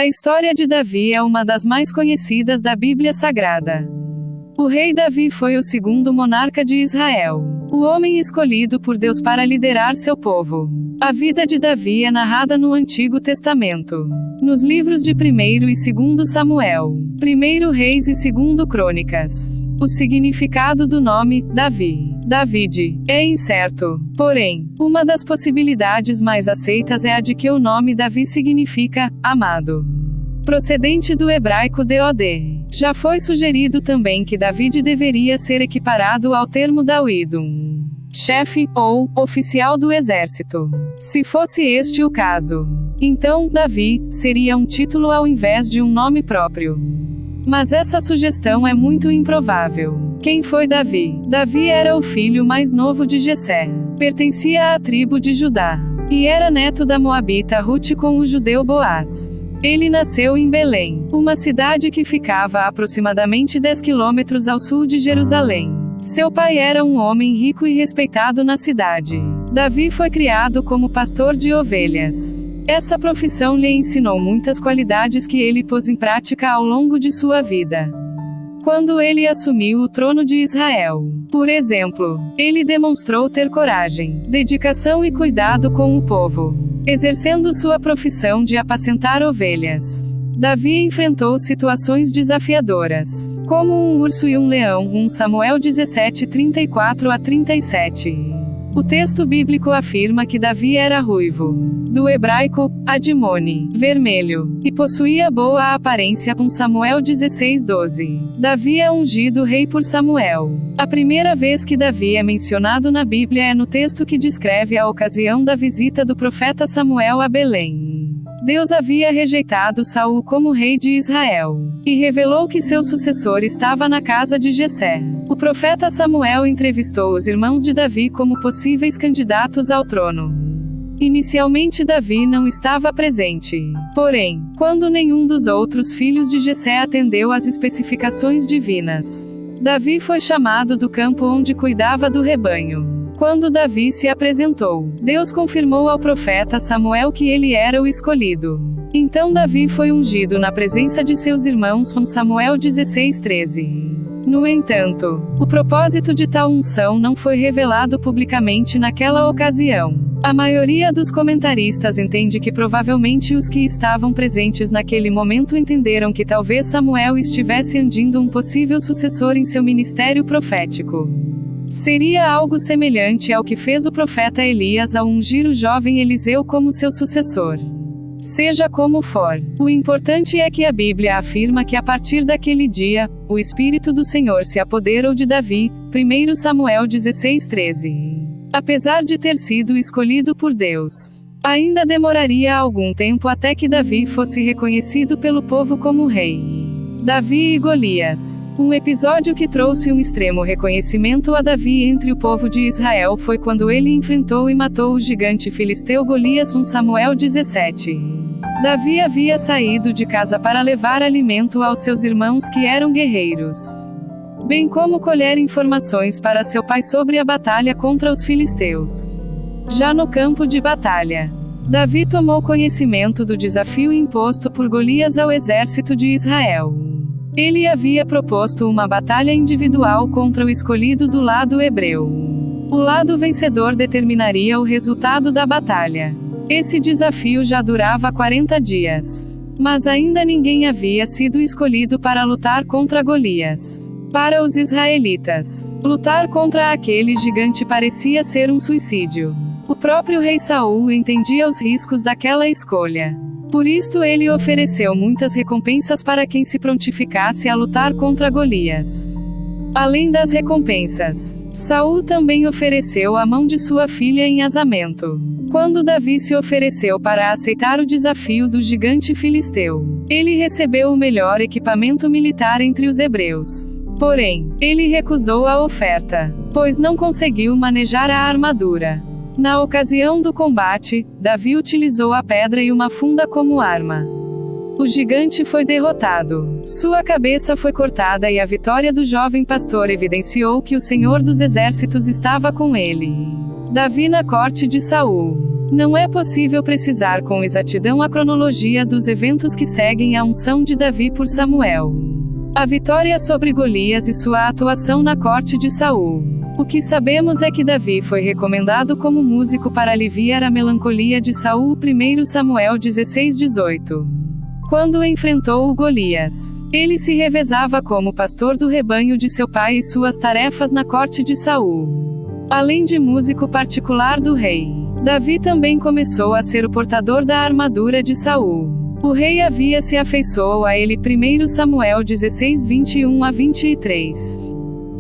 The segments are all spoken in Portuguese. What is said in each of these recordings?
A história de Davi é uma das mais conhecidas da Bíblia Sagrada. O rei Davi foi o segundo monarca de Israel, o homem escolhido por Deus para liderar seu povo. A vida de Davi é narrada no Antigo Testamento, nos livros de 1º e 2º Samuel, 1º Reis e 2º Crônicas. O significado do nome, David, é incerto. Porém, uma das possibilidades mais aceitas é a de que o nome Davi significa amado, procedente do hebraico Deod. Já foi sugerido também que David deveria ser equiparado ao termo Dawidum, chefe, ou oficial do exército. Se fosse este o caso, então, Davi seria um título ao invés de um nome próprio. Mas essa sugestão é muito improvável. Quem foi Davi? Davi era o filho mais novo de Jessé. Pertencia à tribo de Judá. E era neto da moabita Rute com o judeu Boaz. Ele nasceu em Belém, uma cidade que ficava a aproximadamente 10 quilômetros ao sul de Jerusalém. Seu pai era um homem rico e respeitado na cidade. Davi foi criado como pastor de ovelhas. Essa profissão lhe ensinou muitas qualidades que ele pôs em prática ao longo de sua vida. Quando ele assumiu o trono de Israel, por exemplo, ele demonstrou ter coragem, dedicação e cuidado com o povo, exercendo sua profissão de apacentar ovelhas. Davi enfrentou situações desafiadoras, como um urso e um leão, 1 Samuel 17, 34-37. O texto bíblico afirma que Davi era ruivo, do hebraico, admone, vermelho, e possuía boa aparência. 1 Samuel 16, 12. Davi é ungido rei por Samuel. A primeira vez que Davi é mencionado na Bíblia é no texto que descreve a ocasião da visita do profeta Samuel a Belém. Deus havia rejeitado Saul como rei de Israel, e revelou que seu sucessor estava na casa de Jessé. O profeta Samuel entrevistou os irmãos de Davi como possíveis candidatos ao trono. Inicialmente Davi não estava presente. Porém, quando nenhum dos outros filhos de Jessé atendeu às especificações divinas, Davi foi chamado do campo onde cuidava do rebanho. Quando Davi se apresentou, Deus confirmou ao profeta Samuel que ele era o escolhido. Então Davi foi ungido na presença de seus irmãos. 1 Samuel 16, 13. No entanto, o propósito de tal unção não foi revelado publicamente naquela ocasião. A maioria dos comentaristas entende que provavelmente os que estavam presentes naquele momento entenderam que talvez Samuel estivesse ungindo um possível sucessor em seu ministério profético. Seria algo semelhante ao que fez o profeta Elias ao ungir o jovem Eliseu como seu sucessor. Seja como for, o importante é que a Bíblia afirma que a partir daquele dia, o Espírito do Senhor se apoderou de Davi. 1 Samuel 16, 13. Apesar de ter sido escolhido por Deus, ainda demoraria algum tempo até que Davi fosse reconhecido pelo povo como rei. Davi e Golias. Um episódio que trouxe um extremo reconhecimento a Davi entre o povo de Israel foi quando ele enfrentou e matou o gigante filisteu Golias. 1 Samuel 17. Davi havia saído de casa para levar alimento aos seus irmãos que eram guerreiros, bem como colher informações para seu pai sobre a batalha contra os filisteus. Já no campo de batalha, Davi tomou conhecimento do desafio imposto por Golias ao exército de Israel. Ele havia proposto uma batalha individual contra o escolhido do lado hebreu. O lado vencedor determinaria o resultado da batalha. Esse desafio já durava 40 dias. Mas ainda ninguém havia sido escolhido para lutar contra Golias. Para os israelitas, lutar contra aquele gigante parecia ser um suicídio. O próprio rei Saul entendia os riscos daquela escolha. Por isto ele ofereceu muitas recompensas para quem se prontificasse a lutar contra Golias. Além das recompensas, Saul também ofereceu a mão de sua filha em casamento. Quando Davi se ofereceu para aceitar o desafio do gigante filisteu, ele recebeu o melhor equipamento militar entre os hebreus. Porém, ele recusou a oferta, pois não conseguiu manejar a armadura. Na ocasião do combate, Davi utilizou a pedra e uma funda como arma. O gigante foi derrotado. Sua cabeça foi cortada e a vitória do jovem pastor evidenciou que o Senhor dos Exércitos estava com ele. Davi na corte de Saul. Não é possível precisar com exatidão a cronologia dos eventos que seguem a unção de Davi por Samuel. A vitória sobre Golias e sua atuação na corte de Saul. O que sabemos é que Davi foi recomendado como músico para aliviar a melancolia de Saul. 1 Samuel 16:18. Quando enfrentou o Golias, ele se revezava como pastor do rebanho de seu pai e suas tarefas na corte de Saul. Além de músico particular do rei, Davi também começou a ser o portador da armadura de Saul. O rei havia se afeiçoou a ele. 1 Samuel 16:21-23.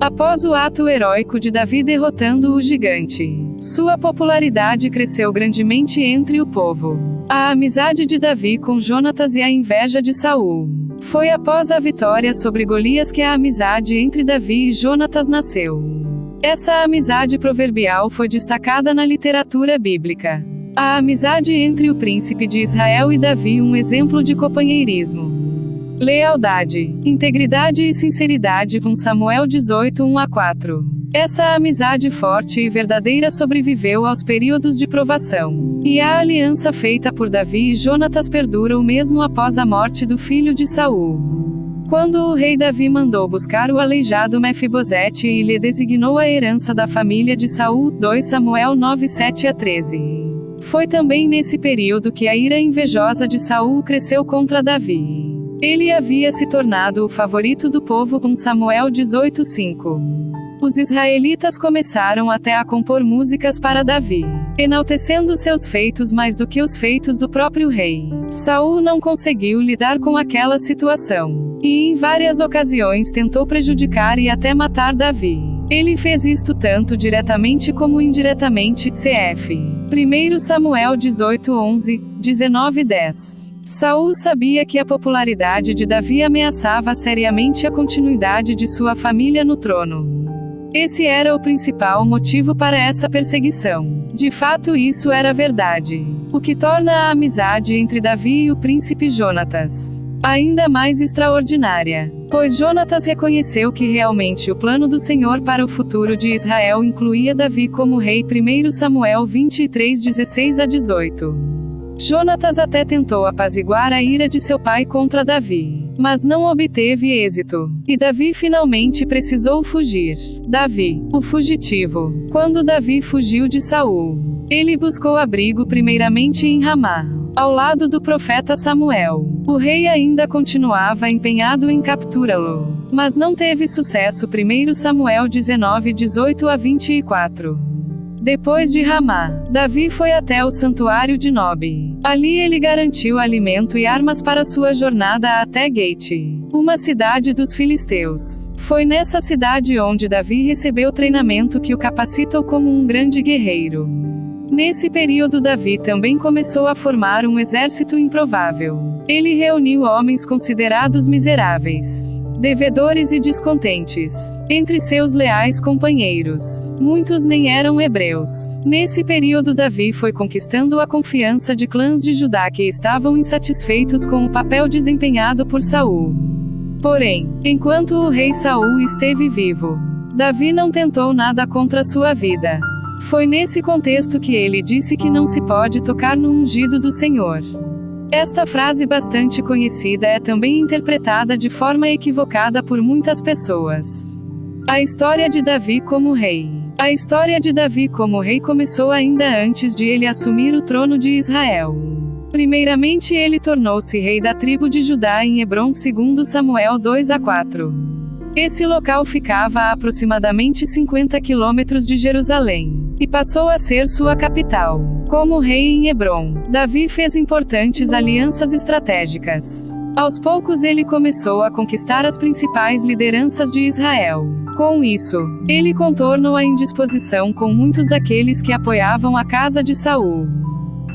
Após o ato heróico de Davi derrotando o gigante, sua popularidade cresceu grandemente entre o povo. A amizade de Davi com Jonatas e a inveja de Saul. Foi após a vitória sobre Golias que a amizade entre Davi e Jonatas nasceu. Essa amizade proverbial foi destacada na literatura bíblica. A amizade entre o príncipe de Israel e Davi, um exemplo de companheirismo, lealdade, integridade e sinceridade. Com Samuel 18:1-4. Essa amizade forte e verdadeira sobreviveu aos períodos de provação. E a aliança feita por Davi e Jonatas perdurou mesmo após a morte do filho de Saul. Quando o rei Davi mandou buscar o aleijado Mefibosete e lhe designou a herança da família de Saul. 2 Samuel 9:7-13. Foi também nesse período que a ira invejosa de Saul cresceu contra Davi. Ele havia se tornado o favorito do povo. Com Samuel 18:5. Os israelitas começaram até a compor músicas para Davi, enaltecendo seus feitos mais do que os feitos do próprio rei. Saul não conseguiu lidar com aquela situação, e em várias ocasiões tentou prejudicar e até matar Davi. Ele fez isto tanto diretamente como indiretamente. Cf. 1 Samuel 18:11, 19:10. Saul sabia que a popularidade de Davi ameaçava seriamente a continuidade de sua família no trono. Esse era o principal motivo para essa perseguição. De fato, isso era verdade. O que torna a amizade entre Davi e o príncipe Jonatas ainda mais extraordinária. Pois Jonatas reconheceu que realmente o plano do Senhor para o futuro de Israel incluía Davi como rei. 1 Samuel 23:16-18. Jonatas até tentou apaziguar a ira de seu pai contra Davi, mas não obteve êxito, e Davi finalmente precisou fugir. Davi, o fugitivo. Quando Davi fugiu de Saul, ele buscou abrigo primeiramente em Ramá, ao lado do profeta Samuel. O rei ainda continuava empenhado em capturá-lo, mas não teve sucesso. 1 Samuel 19:18-24. Depois de Ramá, Davi foi até o santuário de Nob. Ali ele garantiu alimento e armas para sua jornada até Gate, uma cidade dos filisteus. Foi nessa cidade onde Davi recebeu treinamento que o capacitou como um grande guerreiro. Nesse período Davi também começou a formar um exército improvável. Ele reuniu homens considerados miseráveis, devedores e descontentes, entre seus leais companheiros. Muitos nem eram hebreus. Nesse período Davi foi conquistando a confiança de clãs de Judá que estavam insatisfeitos com o papel desempenhado por Saul. Porém, enquanto o rei Saul esteve vivo, Davi não tentou nada contra sua vida. Foi nesse contexto que ele disse que não se pode tocar no ungido do Senhor. Esta frase bastante conhecida é também interpretada de forma equivocada por muitas pessoas. A história de Davi como rei. A história de Davi como rei começou ainda antes de ele assumir o trono de Israel. Primeiramente ele tornou-se rei da tribo de Judá em Hebrom. 2 Samuel 2-4. Esse local ficava a aproximadamente 50 quilômetros de Jerusalém, e passou a ser sua capital. Como rei em Hebrom, Davi fez importantes alianças estratégicas. Aos poucos ele começou a conquistar as principais lideranças de Israel. Com isso, ele contornou a indisposição com muitos daqueles que apoiavam a casa de Saul.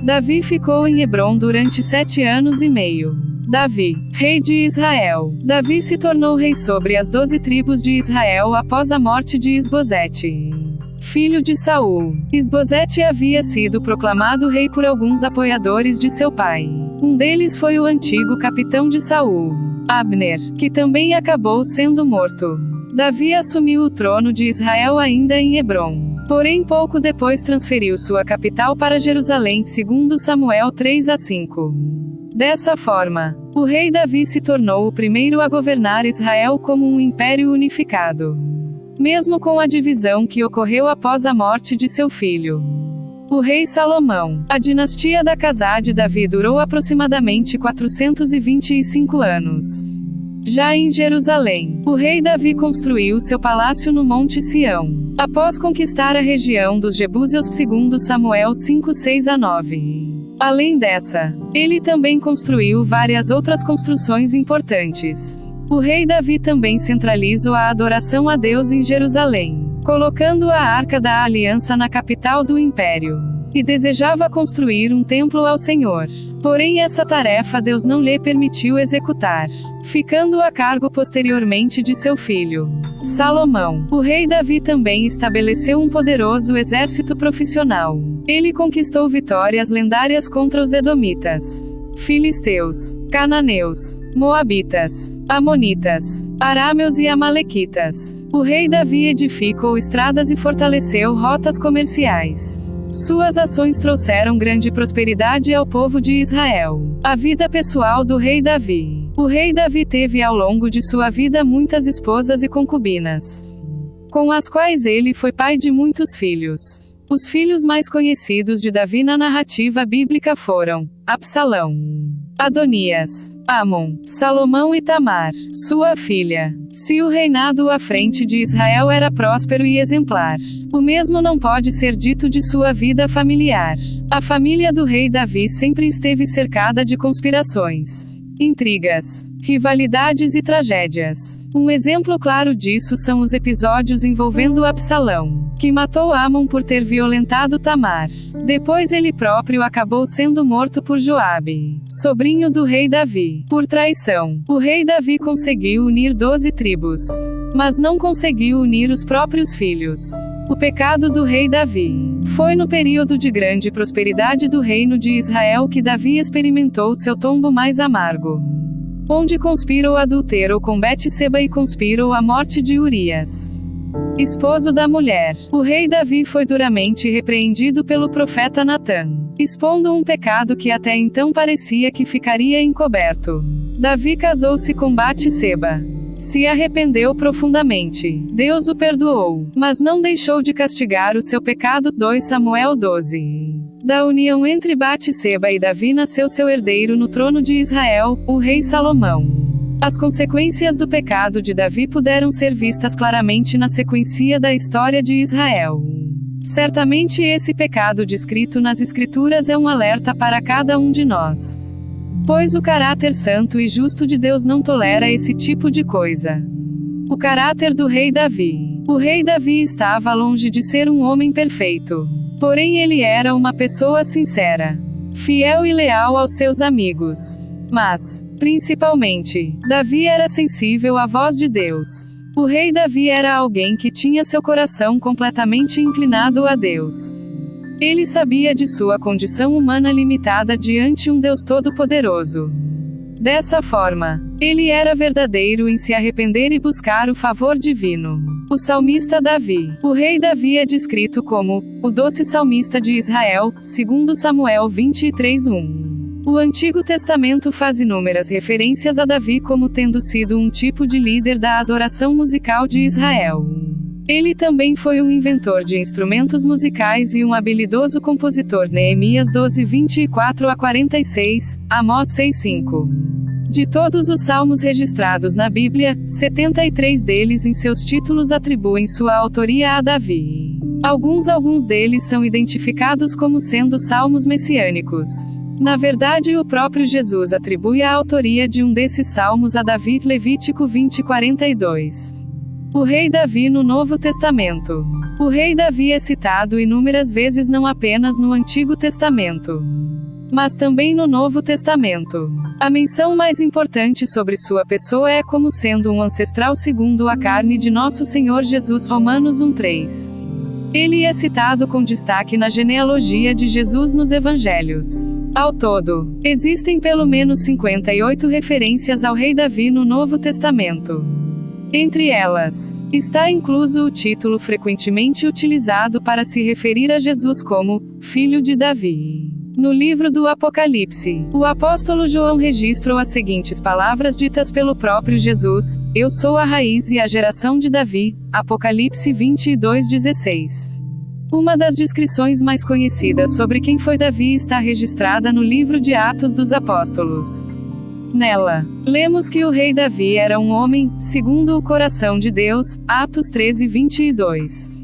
Davi ficou em Hebrom durante 7 anos e meio. Davi, rei de Israel. Davi se tornou rei sobre as 12 tribos de Israel após a morte de Isbosete, filho de Saul. Isbosete havia sido proclamado rei por alguns apoiadores de seu pai. Um deles foi o antigo capitão de Saul, Abner, que também acabou sendo morto. Davi assumiu o trono de Israel ainda em Hebrom. Porém pouco depois transferiu sua capital para Jerusalém, segundo Samuel 3:5. Dessa forma, o rei Davi se tornou o primeiro a governar Israel como um império unificado. Mesmo com a divisão que ocorreu após a morte de seu filho, o rei Salomão, a dinastia da casa de Davi durou aproximadamente 425 anos. Já em Jerusalém, o rei Davi construiu seu palácio no Monte Sião, após conquistar a região dos Jebuseus, segundo Samuel 5:6-9. Além dessa, ele também construiu várias outras construções importantes. O rei Davi também centralizou a adoração a Deus em Jerusalém, colocando a Arca da Aliança na capital do império, e desejava construir um templo ao Senhor. Porém essa tarefa Deus não lhe permitiu executar, ficando a cargo posteriormente de seu filho, Salomão. O rei Davi também estabeleceu um poderoso exército profissional. Ele conquistou vitórias lendárias contra os edomitas, filisteus, cananeus, moabitas, amonitas, arameus e amalequitas. O rei Davi edificou estradas e fortaleceu rotas comerciais. Suas ações trouxeram grande prosperidade ao povo de Israel. A vida pessoal do rei Davi. O rei Davi teve ao longo de sua vida muitas esposas e concubinas, com as quais ele foi pai de muitos filhos. Os filhos mais conhecidos de Davi na narrativa bíblica foram Absalão, Adonias, Amon, Salomão e Tamar, sua filha. Se o reinado à frente de Israel era próspero e exemplar, o mesmo não pode ser dito de sua vida familiar. A família do rei Davi sempre esteve cercada de conspirações, intrigas, rivalidades e tragédias. Um exemplo claro disso são os episódios envolvendo Absalão, que matou Amon por ter violentado Tamar. Depois ele próprio acabou sendo morto por Joabe, sobrinho do rei Davi, por traição. O rei Davi conseguiu unir 12 tribos, mas não conseguiu unir os próprios filhos. O pecado do rei Davi. Foi no período de grande prosperidade do reino de Israel que Davi experimentou seu tombo mais amargo, onde conspirou adulterou com Betseba e conspirou a morte de Urias, esposo da mulher. O rei Davi foi duramente repreendido pelo profeta Natã, expondo um pecado que até então parecia que ficaria encoberto. Davi casou-se com Betseba. Se arrependeu profundamente. Deus o perdoou, mas não deixou de castigar o seu pecado. 2 Samuel 12. Da união entre Betseba e Davi nasceu seu herdeiro no trono de Israel, o rei Salomão. As consequências do pecado de Davi puderam ser vistas claramente na sequência da história de Israel. Certamente esse pecado descrito nas Escrituras é um alerta para cada um de nós, pois o caráter santo e justo de Deus não tolera esse tipo de coisa. O caráter do rei Davi. O rei Davi estava longe de ser um homem perfeito, porém ele era uma pessoa sincera, fiel e leal aos seus amigos. Mas, principalmente, Davi era sensível à voz de Deus. O rei Davi era alguém que tinha seu coração completamente inclinado a Deus. Ele sabia de sua condição humana limitada diante um Deus todo-poderoso. Dessa forma, ele era verdadeiro em se arrepender e buscar o favor divino. O salmista Davi. O rei Davi é descrito como o doce salmista de Israel, segundo Samuel 23:1. O Antigo Testamento faz inúmeras referências a Davi como tendo sido um tipo de líder da adoração musical de Israel. Ele também foi um inventor de instrumentos musicais e um habilidoso compositor. Neemias 12:24-46, Amós 6:5. De todos os salmos registrados na Bíblia, 73 deles em seus títulos atribuem sua autoria a Davi. Alguns deles são identificados como sendo salmos messiânicos. Na verdade, o próprio Jesus atribui a autoria de um desses salmos a Davi. Levítico 20:42. O rei Davi no Novo Testamento. O rei Davi é citado inúmeras vezes não apenas no Antigo Testamento, mas também no Novo Testamento. A menção mais importante sobre sua pessoa é como sendo um ancestral segundo a carne de nosso Senhor Jesus. Romanos 1:3. Ele é citado com destaque na genealogia de Jesus nos Evangelhos. Ao todo, existem pelo menos 58 referências ao rei Davi no Novo Testamento. Entre elas, está incluso o título frequentemente utilizado para se referir a Jesus como Filho de Davi. No livro do Apocalipse, o apóstolo João registrou as seguintes palavras ditas pelo próprio Jesus: Eu sou a raiz e a geração de Davi. Apocalipse 22:16. Uma das descrições mais conhecidas sobre quem foi Davi está registrada no livro de Atos dos Apóstolos. Nela, lemos que o rei Davi era um homem segundo o coração de Deus. Atos 13:22.